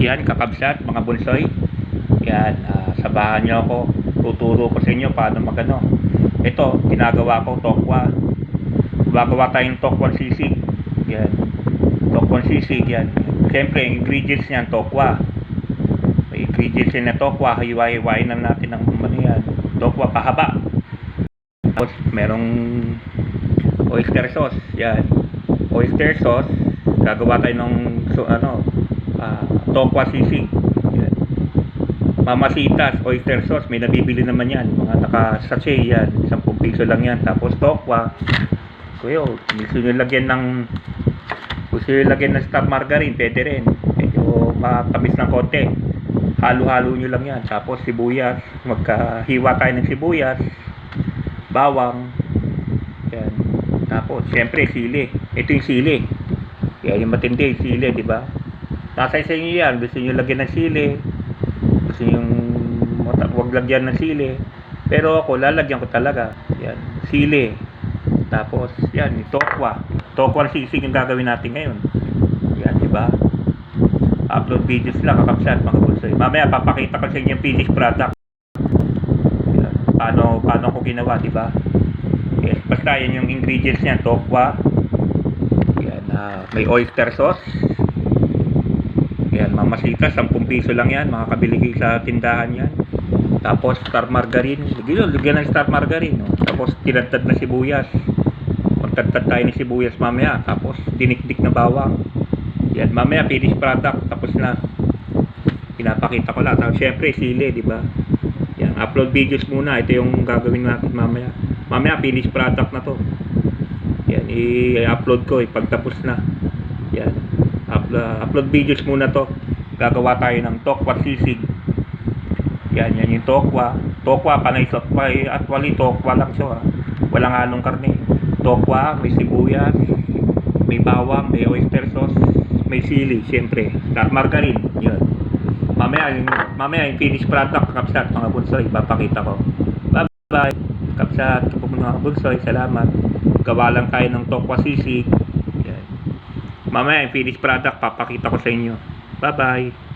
Yan, kakabsat, mga bunsoy. Yan, sabahan nyo ako. Tuturo ko sa inyo paano magano. Ito, ginagawa ko, tokwa. Gumagawa tayong tokwa sisig. Yan, tokwa sisig, yan. Siyempre, ingredients niyan, tokwa. May ingredients yan na tokwa. Hiwa-hiwain lang natin ng yan. Tokwa pahaba. Tapos, merong oyster sauce. Yan. Oyster sauce. Gagawa tayo ng tokwa sisig. Yan. Mamasitas, oyster sauce, may nabibili naman yan. Mga naka-sachet yan. 10 piso lang yan. Tapos tokwa. Kuya, gusto nyo lagyan ng star margarine, pwede rin. Medyo matamis ng konti. Halo-halo nyo lang yan. Tapos sibuyas. Magkahiwa tayo ng sibuyas. Bawang. Yan. Tapos, syempre, sili. Ito yung sili. Yan yung matindi, sili, di ba? Nasa sa inyo yan. Gusto nyo lagyan ng sili. Gusto nyo wag lagyan ng sili. Pero ako, lalagyan ko talaga. Yan. Sili. Tapos, yan, tokwa. Tokwa sisig yung gagawin natin ngayon. Yan, di ba? Upload videos lang, kakapsat, mga bunsoy. Mamaya, papakita ko sa inyo yung finished product. Yan. Paano ko ginawa, di ba? Yes, basta yan yung ingredients niyan, tokwa. Yan, may oyster sauce. Yan, mamasitas, 10 piso lang yan, makakabili sa tindahan yan. Tapos star margarine, lagyan ng star margarine, no? Tapos tinadtad na sibuyas. Magtadtad tayo ng sibuyas mamaya. Tapos dinikdik na bawang. Yan, mamaya finished product, tapos na. Pinapakita ko lang. Tapos syempre sili, di ba? Yan, upload videos muna. Ito yung gagawin natin mamaya. Mamaya finished product na to. Yan, i-upload ko pagtapos na. Yan, upload videos muna to. Gagawa tayo ng tokwa sisig. Yan yung tokwa. Tokwa, panay tokwa. Actually, tokwa lang siya. Walang halong karne. Tokwa, may sibuyas, may bawang, may oyster sauce, may sili, siyempre. Star margarine, yun. Mamaya yung finished product, kapsat, mga bunsoy, papakita ko. Bye-bye. Kapsat, mga bunsoy, salamat. Gawa lang tayo ng tokwa sisig. Yan. Mamaya yung finished product, papakita ko sa inyo. Bye-bye.